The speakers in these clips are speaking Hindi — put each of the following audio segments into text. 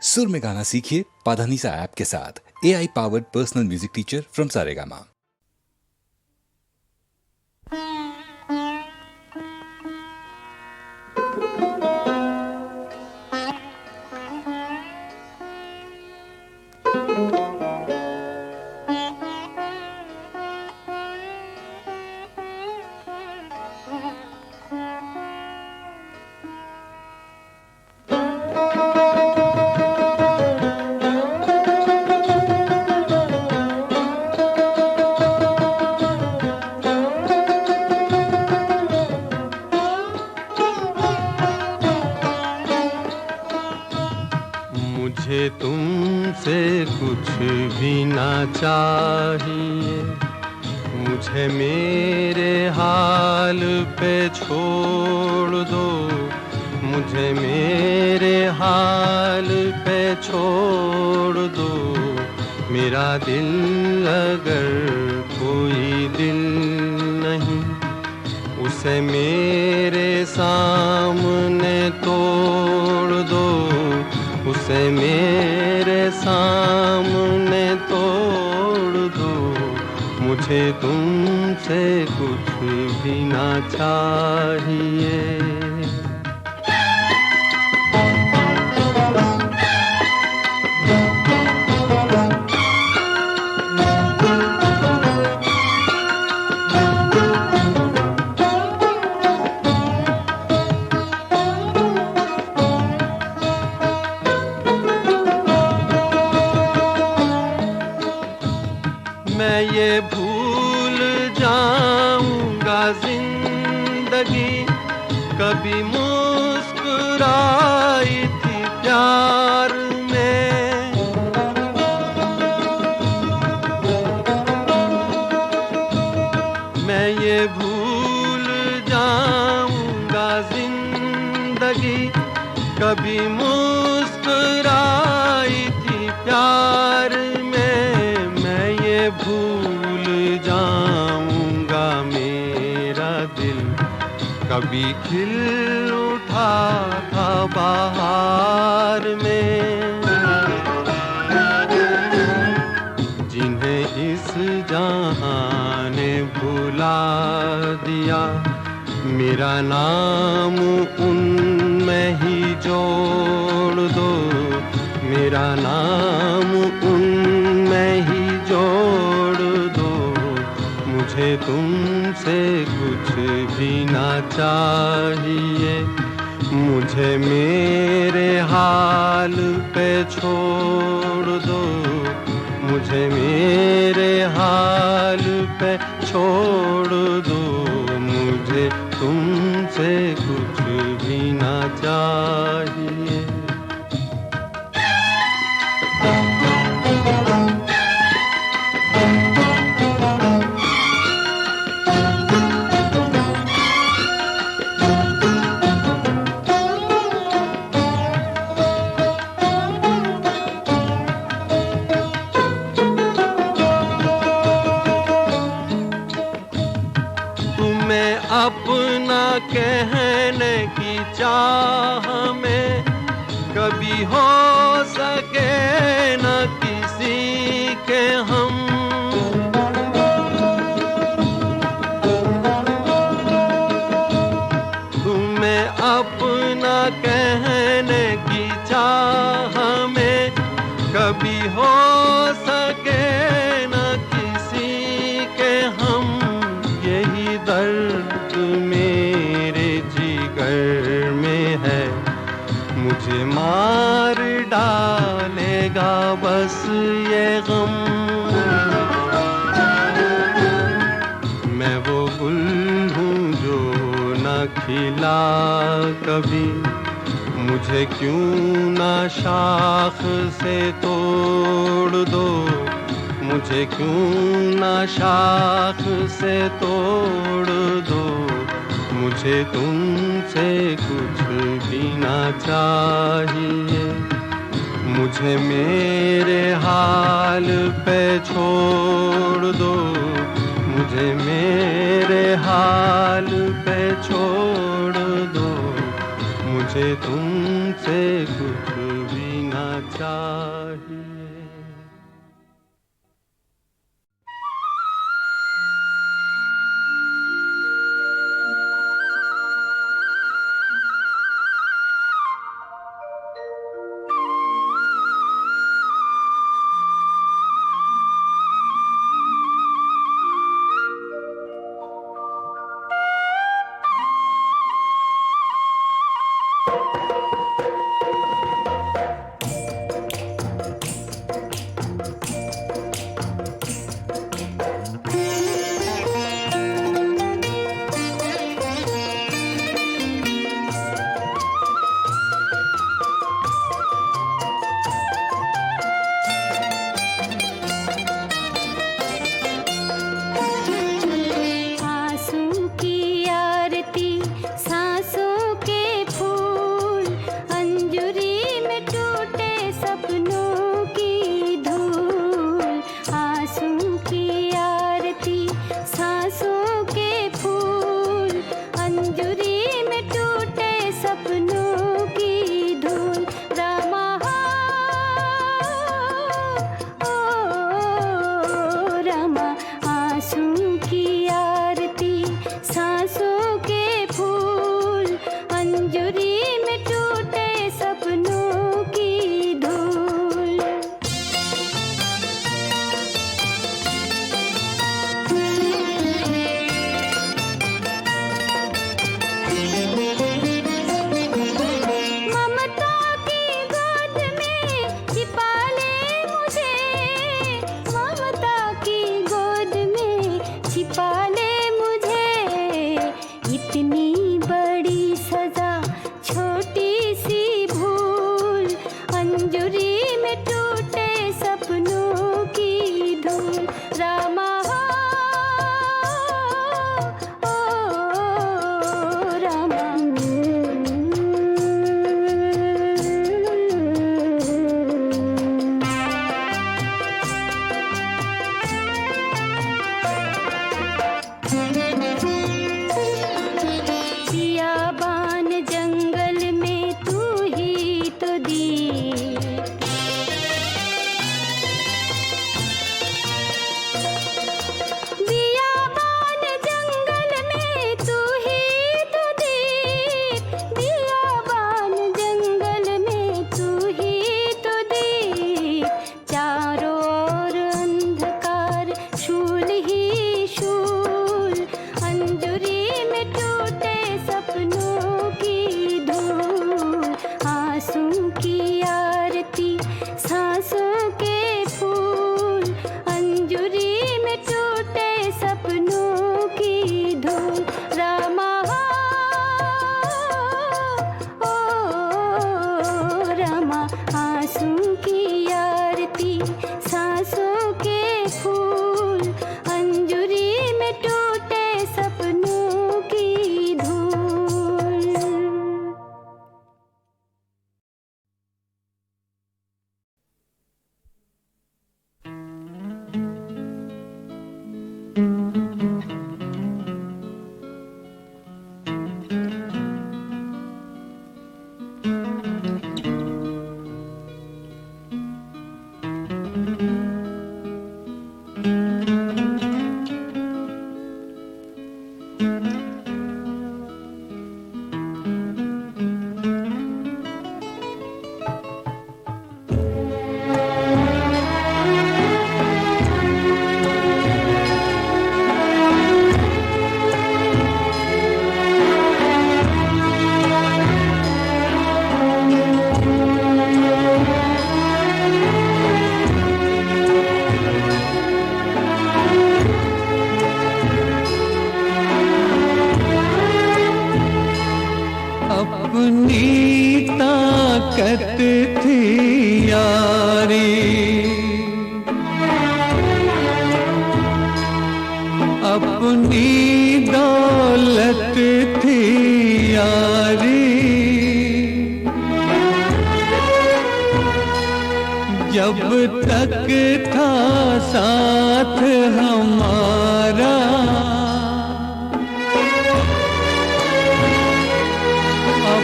सुर में गाना सीखिए पाधानीसा ऐप के साथ। AI powered personal music teacher from Saregama. मुझे तुमसे कुछ भी ना चाहिए, मुझे मेरे हाल पे छोड़ दो, मुझे मेरे हाल पे छोड़ दो। मेरा दिल अगर कोई दिल नहीं, उसे मेरे सामने तोड़ दो, उसे मेरे सामने तोड़ दो। मुझे तुमसे कुछ भी ना चाहिए। मैं ये भूल जाऊंगा जिंदगी कभी मुस्कुराई थी प्यार में। मैं ये भूल जाऊंगा जिंदगी कभी मुस्कुराई थी प्यार में। भूल जाऊंगा मेरा दिल कभी खिल उठा था बहार में। जिन्हें इस जहां ने भुला दिया, मेरा नाम उनमें ही जोड़ दो, मेरा नाम उनमें ही जोड़ दो। मुझे तुमसे कुछ भी ना चाहिए, मुझे मेरे हाल पे छोड़ दो, मुझे मेरे हाल पे छोड़ दो। मुझे तुमसे कुछ भी ना चाहिए। अपना कहने की चाह में कभी हो सके न किसी के हम। तुम्हें अपना कहने की चाह में कभी हो सके न किसी के हम। यही दर्द मेरे जिगर में है, मुझे मार डालेगा बस ये गम। मैं वो गुल हूँ जो न खिला कभी, मुझे क्यों ना शाख से तोड़ दो, मुझे क्यों ना शाख से तोड़ दो। मुझे तुमसे कुछ भी ना चाहिए, मुझे मेरे हाल पे छोड़ दो, मुझे मेरे हाल पे छोड़ दो। मुझे तुमसे कुछ भी ना चाहिए।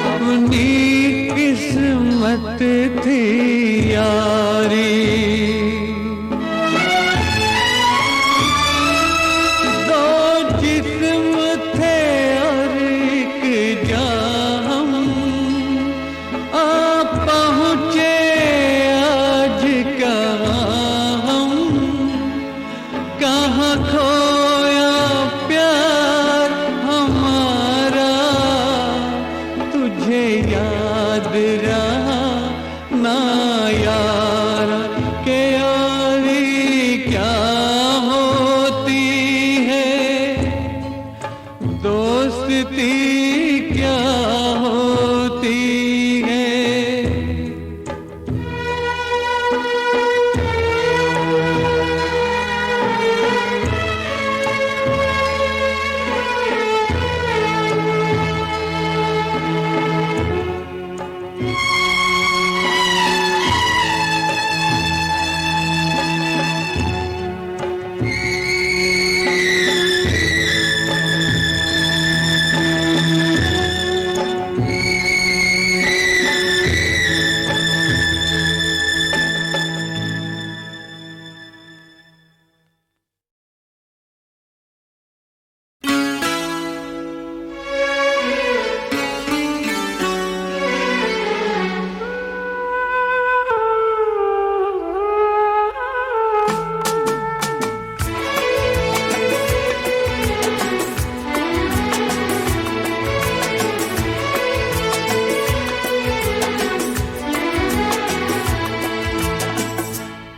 अपनी किस्मत किस्मत थी यारी। दो जिस्म थे और एक जान, आ पहुँचे आज कहाँ हम, कहाँ खोया प्यार हमारा, तुझे याद रहा ना यारा, के यारी क्या होती है, दोस्ती क्या होती है।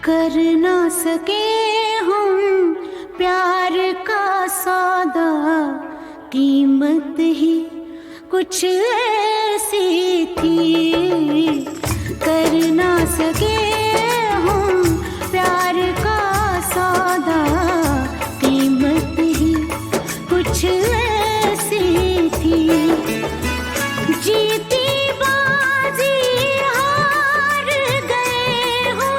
कर ना सके हम प्यार का सौदा, कीमत ही कुछ ऐसी थी। कर ना सके हम प्यार का सौदा, कीमत ही कुछ ऐसी थी। जीती बाजी हार गए हो,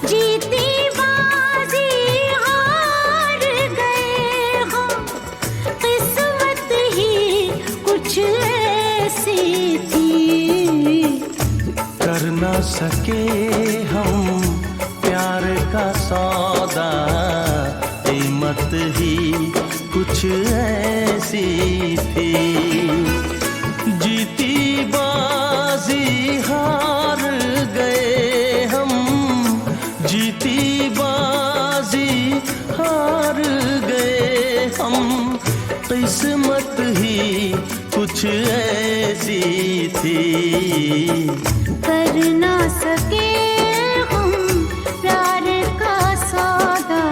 जीती बाजी हार गए हो, किस्मत ही कुछ ऐसी थी। कर ना सके हम प्यार का सौदा, कीमत ही कुछ ऐसी थी। जीती बाजी हार गए हम, जीती बाजी हार गए हम, किस्मत ही कुछ ऐसी थी। कर ना सके हम प्यार का सौदा,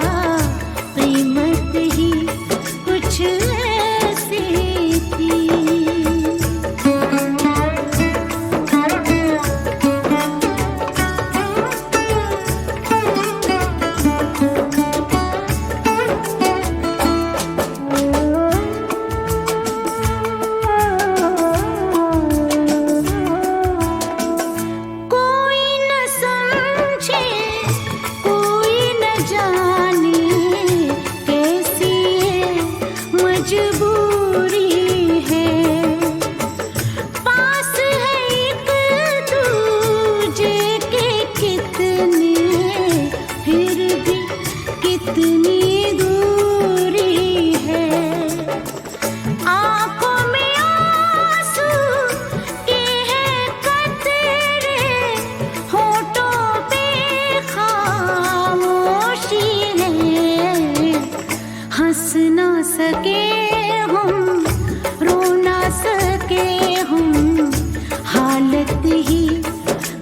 कीमत ही कुछ ऐसी थी।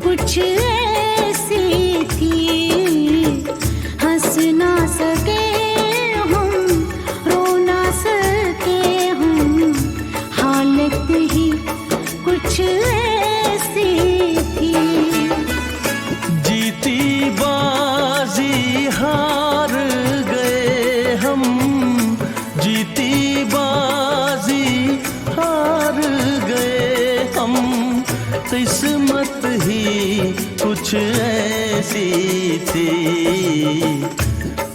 कुछ ऐसी थी, हंस ना सके हम, रो ना सके हम, हालत ही कुछ ऐसी थी। जीती बाजी हार गए हम, जीती बाजी हार गए हम, किस्मत ही कुछ ऐसी थी।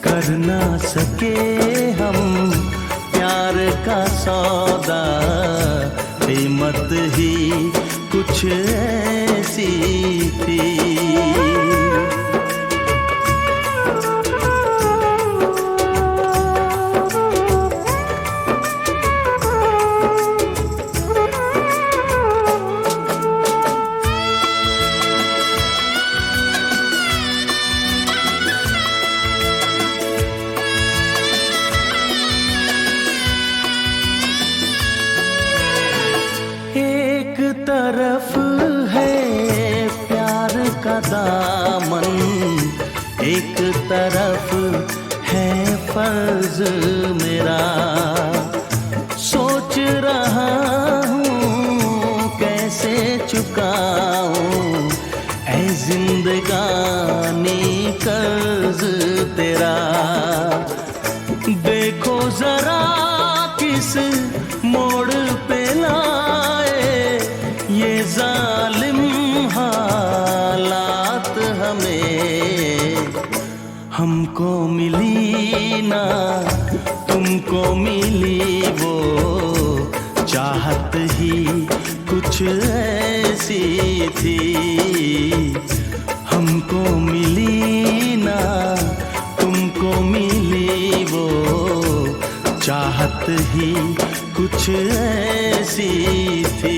कर ना सके हम प्यार का सौदा, कीमत ही कुछ ऐसी ऐसी थी। तरफ है प्यार का दामन, एक तरफ है फर्ज मेरा। सोच रहा हूँ कैसे चुकाऊं ऐ जिंदगानी कर्ज तेरा। देखो जरा किस मोड़ पे लाए ये जालिम हालात हमें। हमको मिली ना तुमको मिली वो चाहत ही कुछ ऐसी थी। हमको मिली ना तुमको मिली वो चाहत ही कुछ ऐसी थी।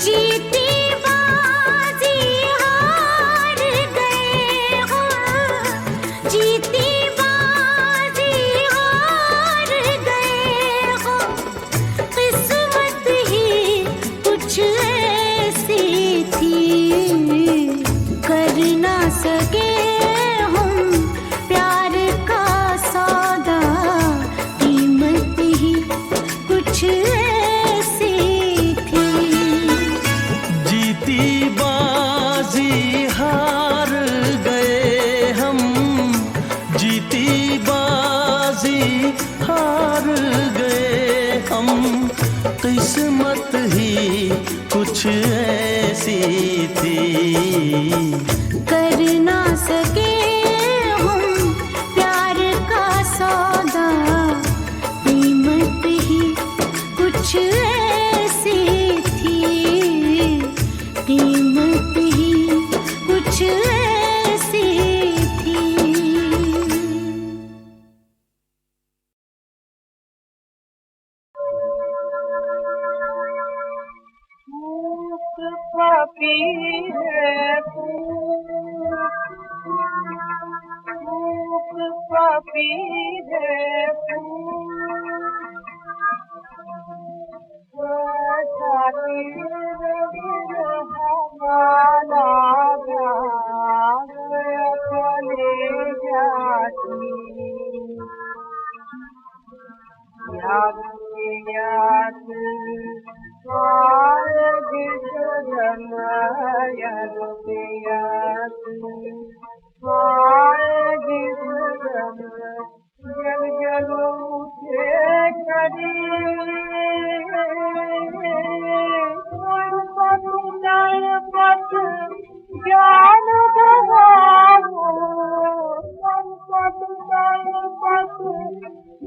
जीती बाजी हार गए हो, जीती बाजी हार गए हो। किस्मत ही कुछ ऐसी थी, कर ना सके हम प्यार का सौदा। कीमत ही कुछ ऐसी थी। जीती बाजी हार गए हम, जीती बाजी हार गए हम। किस्मत ही कुछ ऐसी थी, कर ना सके हम प्यार का सौदा। कीमत ही कुछ ऐसी थी, कीमत ही कुछ ऐसी थी। पापी है पापी है हमारा चले जाती याद याद जल जल उठे करी पत ज्ञान गवाओ पत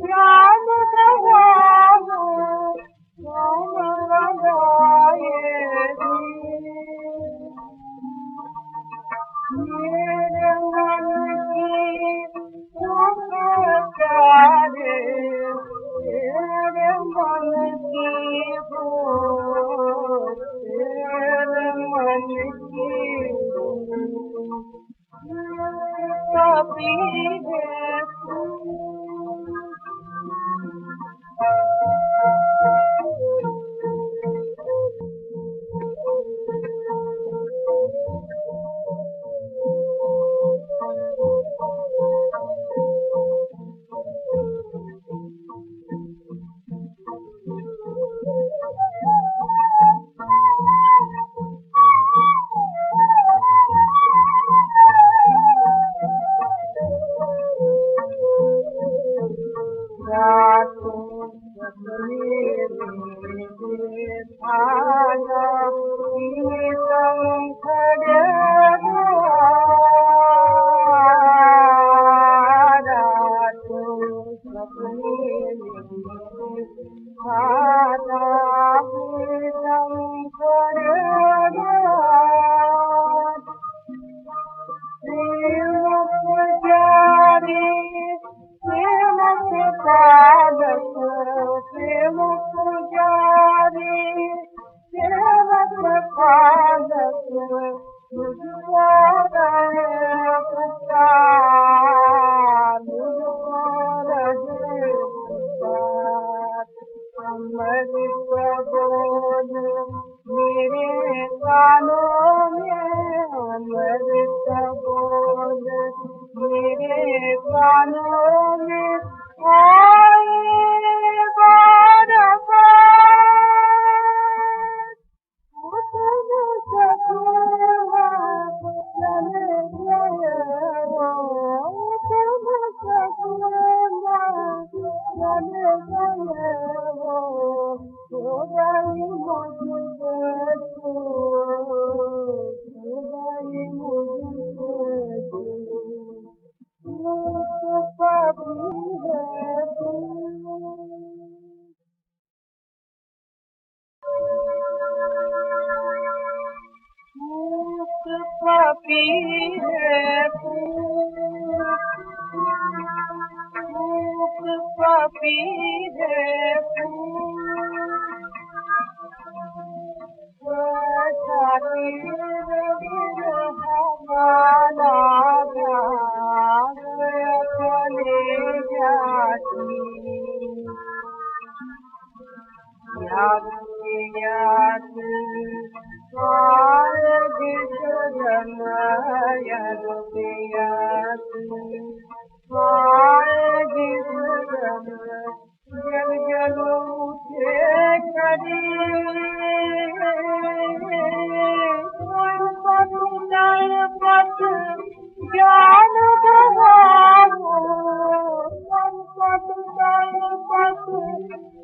ज्ञान गवाओ मेरे मन की प्यारे तेरे मन की हो तेरे मन की पापी है मुझको रहे पुकार, मुझको रहे पुकार। अमृत बोल मेरे कानों में, अमृत बोल मेरे कानों में, आए बार बार। उठन सखुआ चले गए वो, उठन सखुआ चले गए वो, हो गई मुझसे चूक, हो गई मुझसे चूक, कभी है तू। चूक कभी है तू, चूक कभी है तू। हमारा भाग अपने जाती, याद याद जिस याद याद जिस जल जल उठे करी, पथ ज्ञान गवाओ, पथ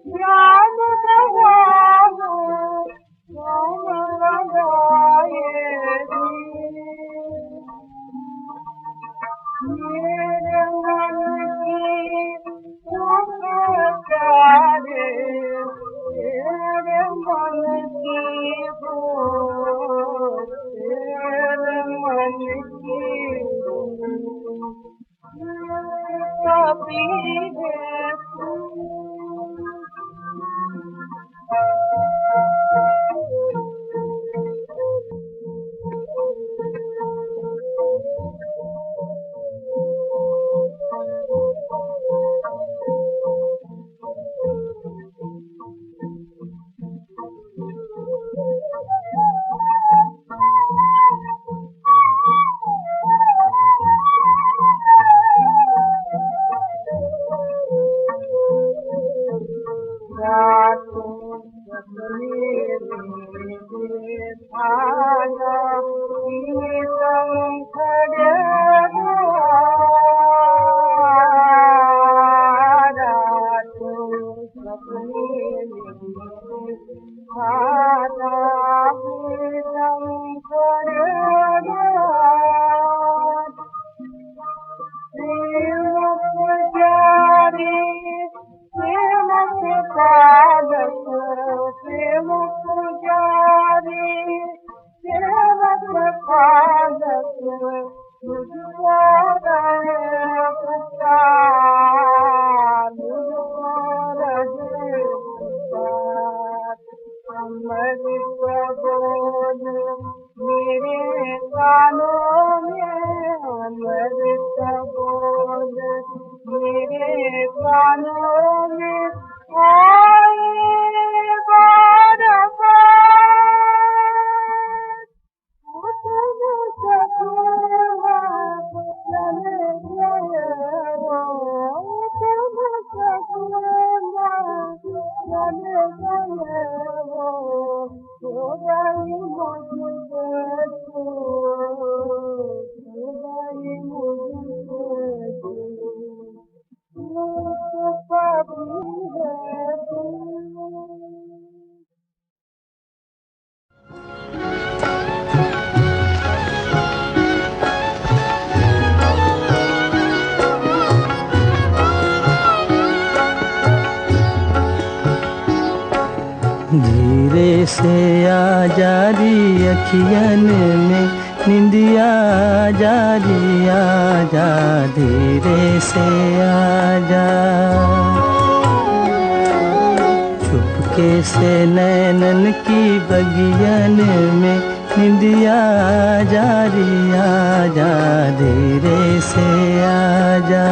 ज्ञान गवाओ, राम लगाए मेरे मन की सुख प्यारे, तेरे मन की हो, तेरे मन की कभी है तू। धीरे से आ जारी अखियन में निंदिया जारी आ जा, धीरे से आ जा। चुपके से नैनन की बगियन में निंदिया जारी आजा धीरे से आजा।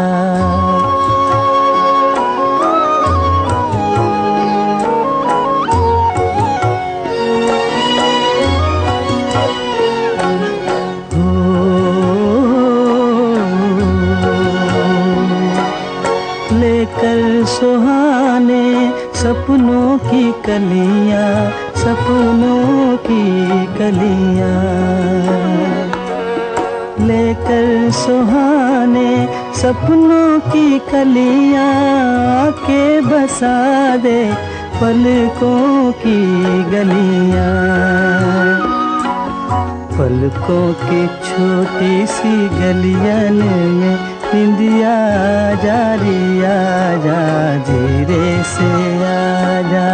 लेकर सुहाने सपनों की कलियां, सपनों की कलियां, लेकर सुहाने सपनों की कलियां, आके बसा दे पलकों की गलियां। पलकों की छोटी सी गलियन में निंदिया जारी आजा धीरे से आजा।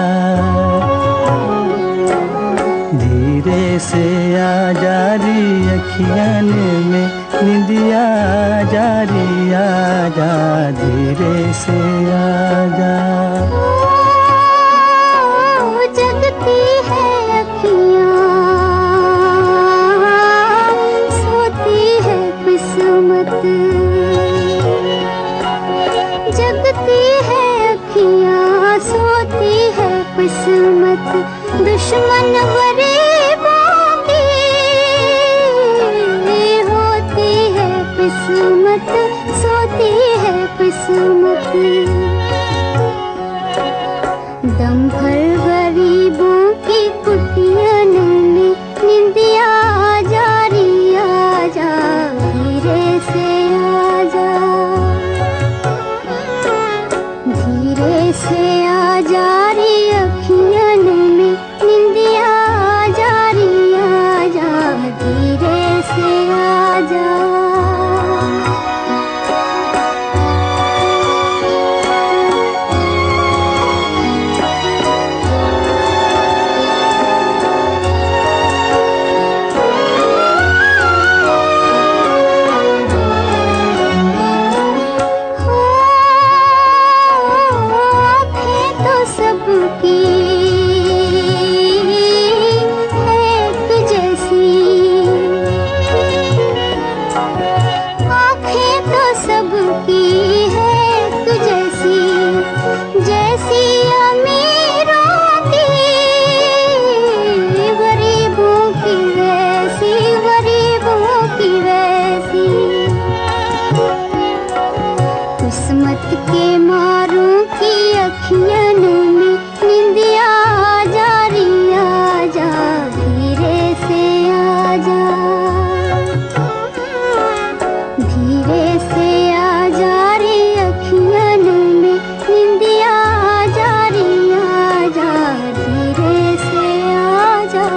धीरे से आजा री अखियन में निंदिया जारी आजा धीरे से आजा। जगती है अखियाँ, सोती है किस्मत, जगती है अखियाँ, सोती है किस्मत, दुश्मन गरीबों की होती है किस्मत, सोती है किस्मत। दम भर गरीबों की कुटियन में निंदिया जारी आजा धीरे से आजा। धीरे से आजा रे अखियन में निंदिया जारी आजा धीरे से आजा। किस्मत के मारों की अखियन में निंदिया जारी आजा धीरे से आजा। धीरे से आजा रे अखियन में निंदिया जारी आजा धीरे से आजा।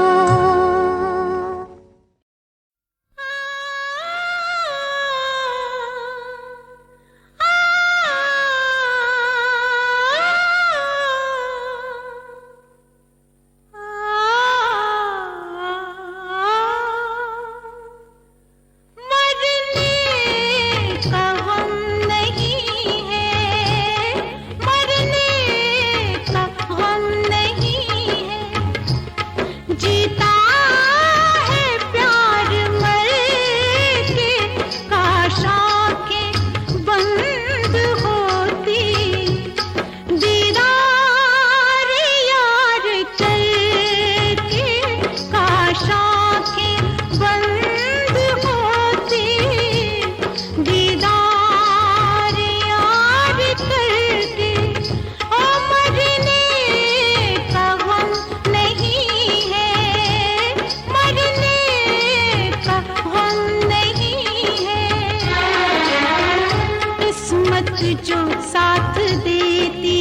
जो साथ देती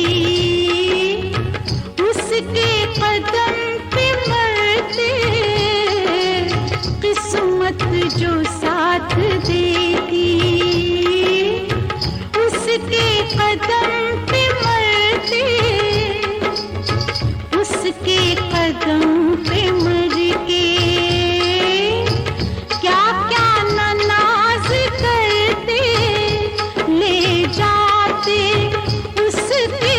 उसके कदम पे मरते, किस्मत जो साथ देती उसके कदम पे मरते, उसके कदम पे मर के क्या क्या नाज करते, ले जाते उसके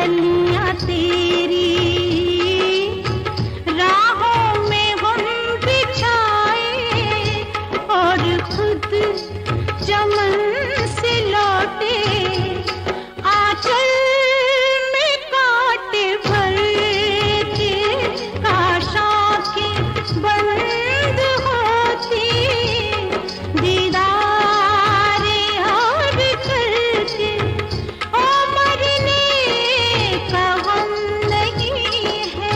गलियां तेरी, राहों में हम बिछाए और खुद चमन से लौटे, आंचल में कांटे भर के काशों के बंद होती, दीदार यार करके ओ मरने का हम नहीं है।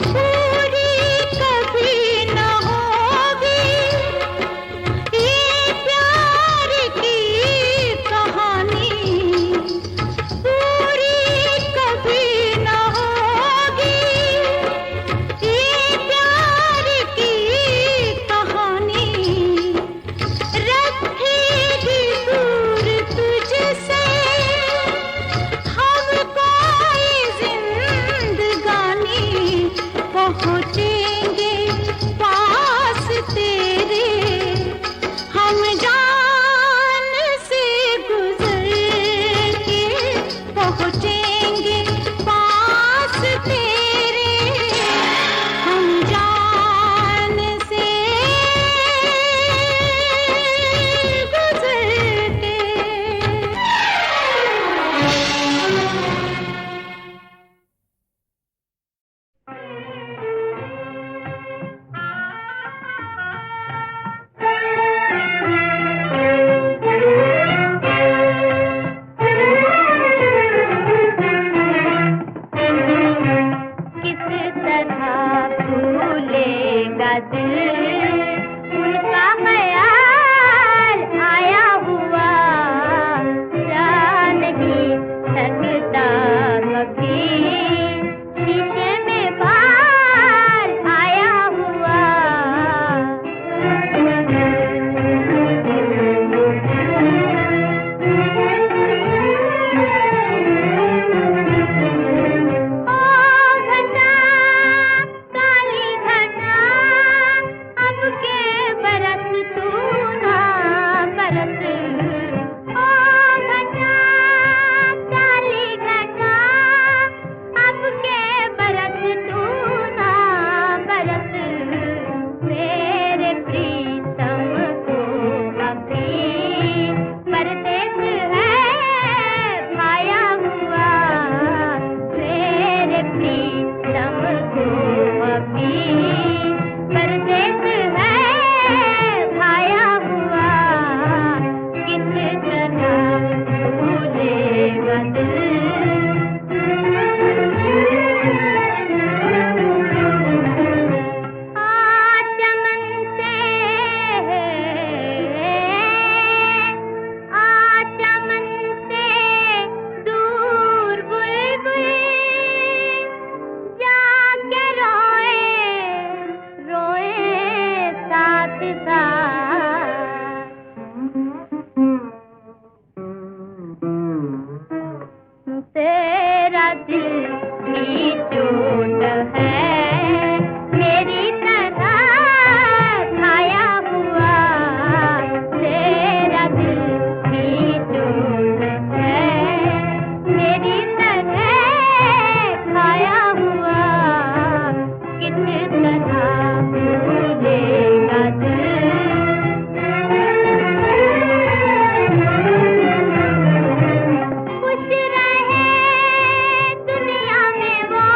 पूरी कभी न होगी ये प्यार की कहानी, पूरी कभी न होगी ये प्यार की कहानी, रखेगी दूर तुझसे हमको ये जिंदगानी, पहुँचेंगे पास तेरे हम जान से गुजर के, पहुँचेंगे पास तेरे हम जान से गुजर के। किस तरह भूलेगा दिल उनका ख्याल आया हुआ, जा नहीं सकता कभी शीशे में बाल आया हुआ। घटा काली घटा अब के बरस तू ना बरस, ओ घटा काली घटा अब के बरस तू ना बरस, मेरे प्रीतम को अभी परदेस है भाया हुआ, मेरे प्रीतम को अभी परदेस है भाया हुआ, किस तरह भूलेगा दिल। चमन से चमन से दूर बुलबुल जाके रोए रोए साथ साथ, तेरा दिल भी चोट है मेरी तरह खाया हुआ, तेरा दिल भी चोट है मेरी तरह खाया हुआ, किस तरह भूलेगा दिल। खुश रहे दुनिया में वो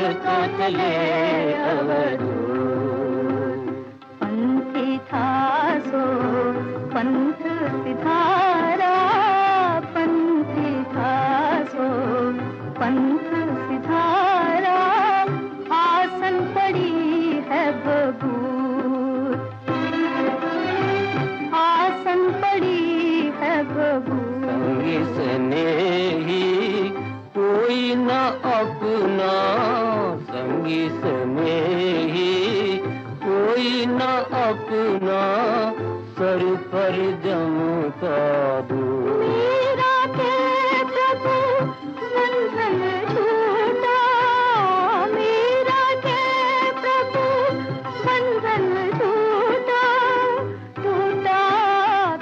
तो चले पंथी था सो पंथ सिधारा, पंथी था सो पंथ सिधारा, आसन पड़ी है बबूर, आसन पड़ी है बबूर। इसने ही कोई न अपना, संगी सने ही कोई न अपना, सर पर जमता दूर। मेरा के प्रभु बंधन छूटा, मेरा के प्रभु बंधन छूटा, टूटा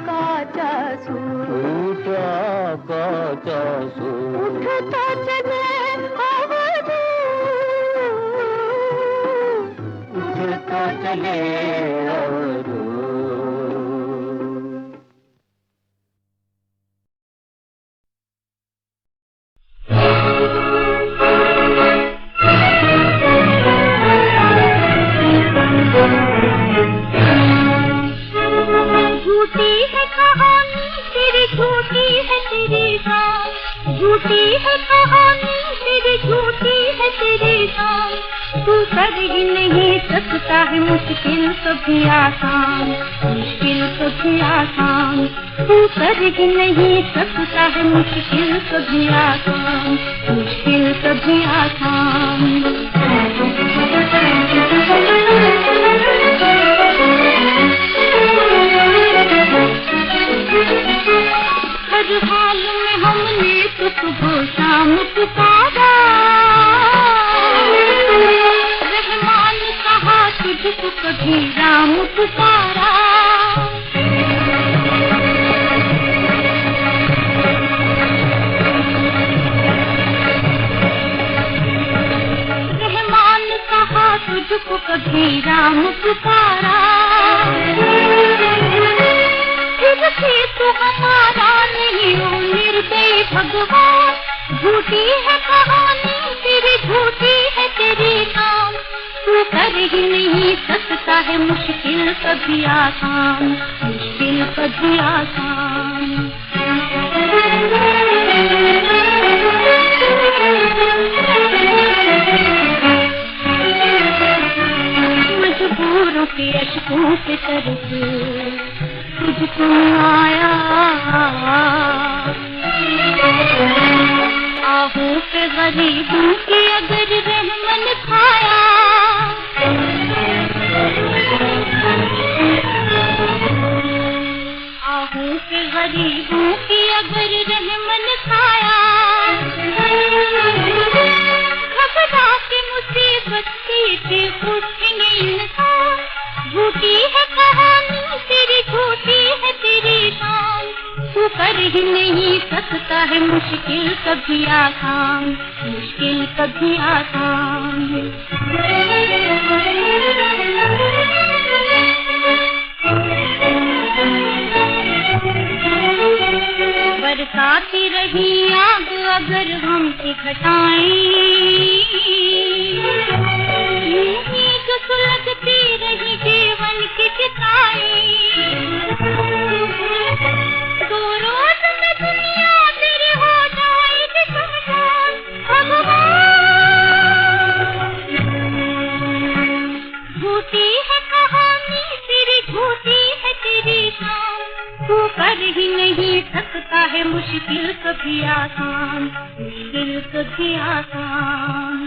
काचा सूर, टूटा काचा सूर। उठता चले अवधूत, उठता चले अवधूत। झूठी है कहानी तेरी, झूठी है तेरी शान, झूठी है कहानी तेरी, झूठी है तेरी शान। तू कर ही नहीं सकता है मुश्किल कभी आसान, मुश्किल कभी आसान। तू कर ही नहीं सकता है मुश्किल कभी आसान, मुश्किल कभी आसान। हर हाल में हमने तो सुबह शाम पुकारा, रहमान कहा तुझको कभी राम पुकारा। रहमान कहा तुझको कभी राम पुकारा, फिर तो हमारा नहीं हो निर्दयी भगवान। झूठी है कहानी तेरी, झूठी है तेरी नाम। तू कर ही नहीं सकता है मुश्किल कभी आसान, मुश्किल कभी आसान। मजबूरों के अशकों के तरफ तुझको आया, आहू पे गरीबों की अगर रहमन खाया, आहू पे गरीबों की अगर रहमन खाया। घबरा के मुसीबत की उठेंगे इंसान। झूठी है कहानी तेरी, झूठी है तेरी शान। तू कर ही नहीं सकता है मुश्किल कभी आसान, मुश्किल कभी आसान। बरसाती रही आग अगर हम घटाएं, जो सुलगती रही जीवन की चिताएं। दो रोज में दुनिया तेरी हो जाएगी शमशान भगवान। झूठी है कहानी तेरी, झूठी है तेरी शान। तू कर ही नहीं सकता है मुश्किल कभी आसान, मुश्किल कभी आसान।